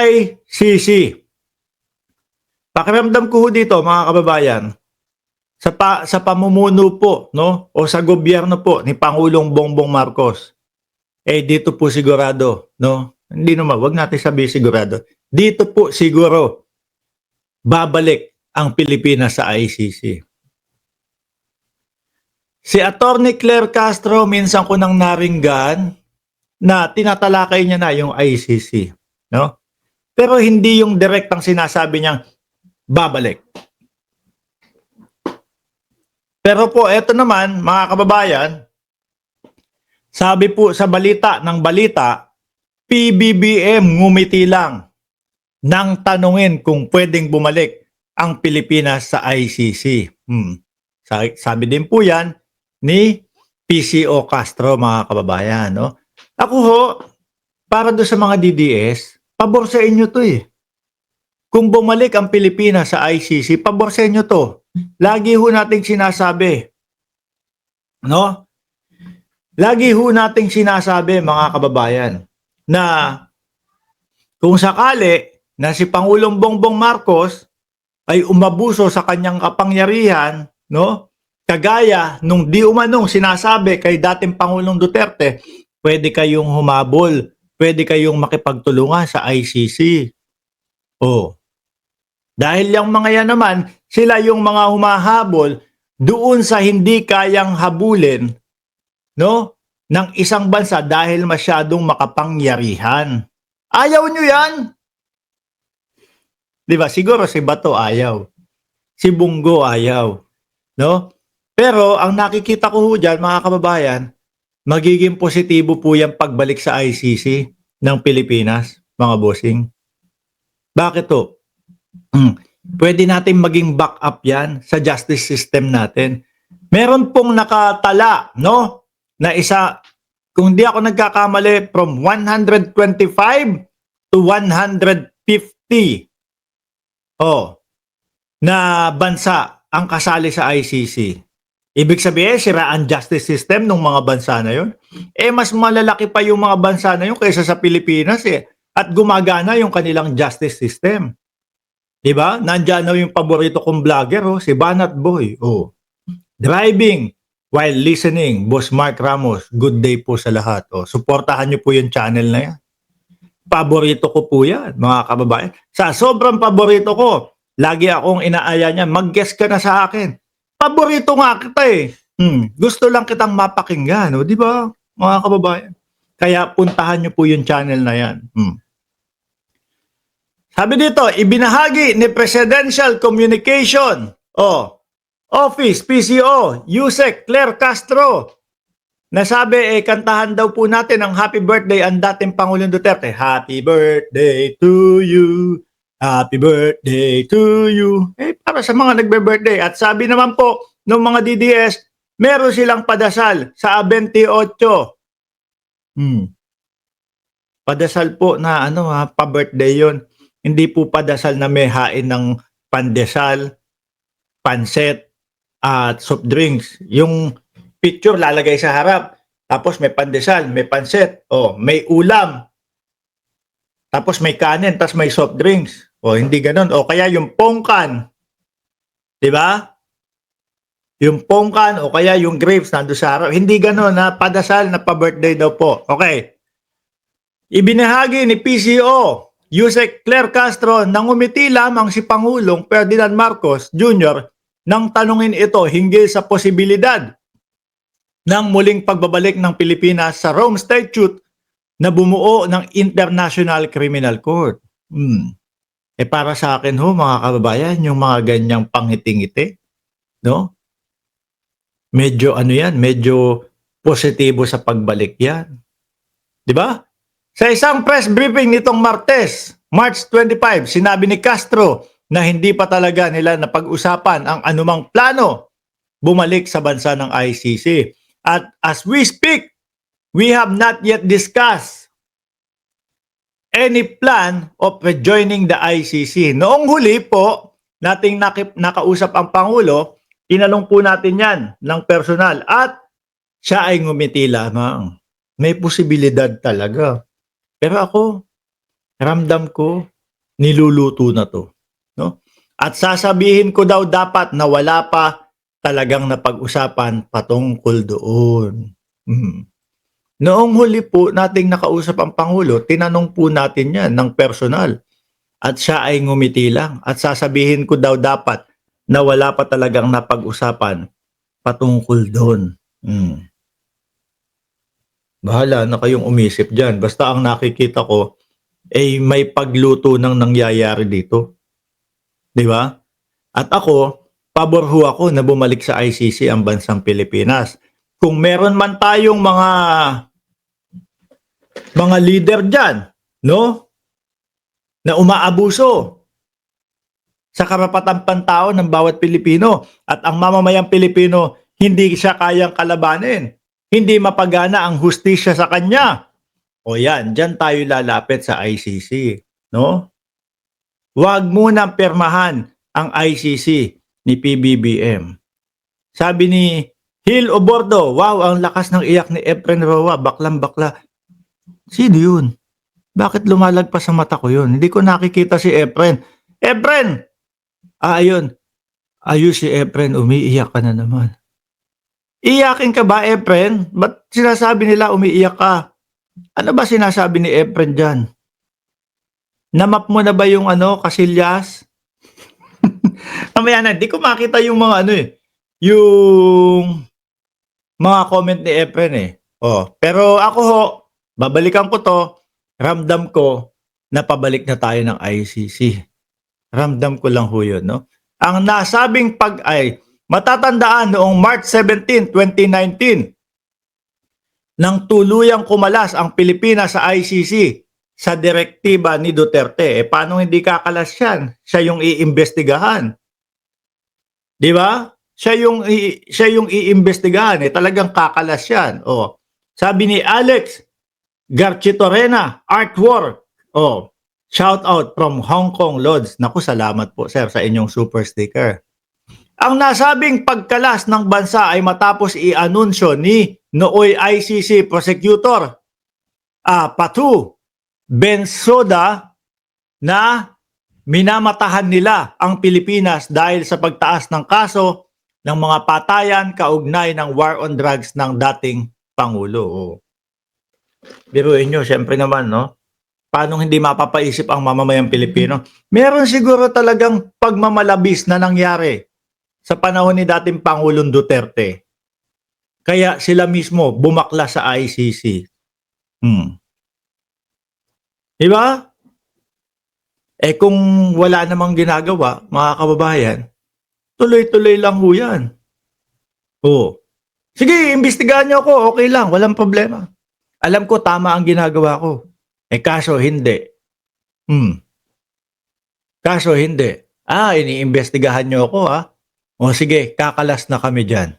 ICC. Pakiramdam ko ho dito mga kababayan, sa pamumuno po, no, o sa gobyerno po ni Pangulong Bongbong Marcos, dito po sigurado, no, hindi naman, wag natin sabihin sigurado, dito po siguro babalik ang Pilipinas sa ICC. Si Attorney Claire Castro, minsan ko nang naringgan na tinatalakay niya na yung ICC, no? Pero hindi yung direktang sinasabi niyang babalik. Pero po, eto naman, mga kababayan, sabi po sa balita ng balita, PBBM ngumiti lang nang tanungin kung pwedeng bumalik ang Pilipinas sa ICC. Sabi din po yan ni PCO Castro, mga kababayan. No? Ako ho, para doon sa mga DDS, pabor sa inyo to eh. Kung bumalik ang Pilipinas sa ICC, pabor sa inyo to. Lagi ho nating sinasabi, no? Lagi ho nating sinasabi, mga kababayan, na kung sakali na si Pangulong Bongbong Marcos ay umabuso sa kanyang kapangyarihan, no? Kagaya nung di umanong sinasabi kay dating Pangulong Duterte, pwede kayong humabol, pwede kayong makipagtulungan sa ICC. Oh. Dahil yung mga yan naman, sila yung mga humahabol doon sa hindi kayang habulin, no, ng isang bansa dahil masyadong makapangyarihan. Ayaw nyo yan? Di ba? Siguro si Bato ayaw. Si Bungo ayaw. No? Pero ang nakikita ko dyan, mga kababayan, magiging positibo po yung pagbalik sa ICC ng Pilipinas, mga bossing. Bakit to? Pwede natin maging backup yan sa justice system natin. Meron pong nakatala, no? Na isa, kung di ako nagkakamali, from 125 to 150 na bansa ang kasali sa ICC. Ibig sabihin, sira ang justice system ng mga bansa na yun. Mas malalaki pa yung mga bansa na yun kaysa sa Pilipinas eh. At gumagana yung kanilang justice system. Diba? Nandiyan na yung paborito kong vlogger, si Banat Boy. Driving while listening, Boss Mark Ramos. Good day po sa lahat. Suportahan nyo po yung channel na yan. Paborito ko po yan, mga kababayan. Sa sobrang paborito ko, lagi akong inaaya niya, mag-guest ka na sa akin. Paborito nga kita eh. Gusto lang kitang mapakinggan, di ba, mga kababayan? Kaya puntahan nyo po yung channel na yan. Sabi dito, ibinahagi ni Presidential Communication, Office, PCO, Yusek Claire Castro, nasabi, kantahan daw po natin ang happy birthday ang dating Pangulong Duterte. Happy birthday to you. Happy birthday to you. Para sa mga nagbe-birthday. At sabi naman po ng mga DDS, meron silang padasal sa 28. Padasal po na pa-birthday yon. Hindi po padasal na may hain ng pandesal, panset, at soft drinks. Yung picture lalagay sa harap. Tapos may pandesal, may panset, may ulam. Tapos may kanin, tapos may soft drinks. Hindi ganun. Kaya yung pongkan. Di ba? Yung pongkan o kaya yung grapes nando sa harap. Hindi ganun na padasal na pa-birthday daw po. Okay. Ibinahagi ni PCO Yusek Claire Castro nang umiti lamang si Pangulong Ferdinand Marcos Jr. nang tanungin ito hinggil sa posibilidad ng muling pagbabalik ng Pilipinas sa Rome Statute na bumuo ng International Criminal Court. Para sa akin mga kababayan, yung mga ganyang pangiti-ngiti, no? Medyo medyo positibo sa pagbalik yan. Di ba? Sa isang press briefing nitong Martes, March 25, sinabi ni Castro na hindi pa talaga nila napag-usapan ang anumang plano bumalik sa bansa ng ICC. At as we speak, we have not yet discussed any plan of rejoining the ICC. Noong huli po, nating nakausap ang Pangulo, tinanong po natin yan ng personal at siya ay ngumiti lamang. May posibilidad talaga. Pero ako, ramdam ko, niluluto na 'to, 'no? At sasabihin ko daw dapat na wala pa talagang napag-usapan patungkol doon. Mhm. Noong huli po nating nakausap ang pangulo, tinanong po natin 'yan ng personal at siya ay ngumiti lang at sasabihin ko daw dapat na wala pa talagang napag-usapan patungkol do'n. Bahala na kayong umisip diyan, basta ang nakikita ko, eh, may pagluto ng nangyayari dito, 'di ba? At ako, pabor ho ako na bumalik sa ICC ang bansang Pilipinas. Kung meron man tayong mga leader diyan, 'no, na umaabuso sa karapatang pantao ng bawat Pilipino at ang mamamayang Pilipino hindi siya kayang kalabanin, hindi mapagana ang hustisya sa kanya. O yan, diyan tayo lalapit sa ICC, 'no? Huwag munang pirmahan ang ICC ni PBBM. Sabi ni Hil Obordo, wow, ang lakas ng iyak ni Efren Roa, baklang-bakla. Sino yun? Bakit lumalagpas sa mata ko yun? Hindi ko nakikita si Efren. Efren! Ayun. Ayun si Efren, umiiyak ka na naman. Iyakin ka ba, Efren? Ba't sinasabi nila umiiyak ka? Ano ba sinasabi ni Efren dyan? Namap mo na ba yung Casillas? Mamaya na, di ko makita yung mga yung mga comment ni Efren eh. Pero ako ho, babalikan ko to, ramdam ko na pabalik na tayo ng ICC. Ramdam ko lang ho yun, no? Ang nasabing matatandaan noong March 17, 2019, nang tuluyang kumalas ang Pilipinas sa ICC sa direktiba ni Duterte. Paano hindi kakalas yan? Siya yung iimbestigahan. Di ba? Siya yung iimbestigahan. Talagang kakalas yan. Sabi ni Alex Garchitorena, artwork. Shout out from Hong Kong Lodge. Naku, salamat po sir sa inyong super sticker. Ang nasabing pagkalas ng bansa ay matapos i-anunsyo ni nooy ICC prosecutor Patu Bensouda na minamatahan nila ang Pilipinas dahil sa pagtaas ng kaso ng mga patayan kaugnay ng war on drugs ng dating Pangulo. Biruin nyo, siyempre naman, no? Paano hindi mapapaisip ang mamamayang Pilipino? Meron siguro talagang pagmamalabis na nangyari sa panahon ni dating Pangulong Duterte. Kaya sila mismo bumakla sa ICC. Diba? Kung wala namang ginagawa, mga kababayan, tuloy-tuloy lang ho yan. Sige, imbestigahan nyo ako, okay lang, walang problema. Alam ko tama ang ginagawa ko. Kaso hindi. Kaso hindi. Iniimbestigahan nyo ako, ha? Sige, kakalas na kami dyan.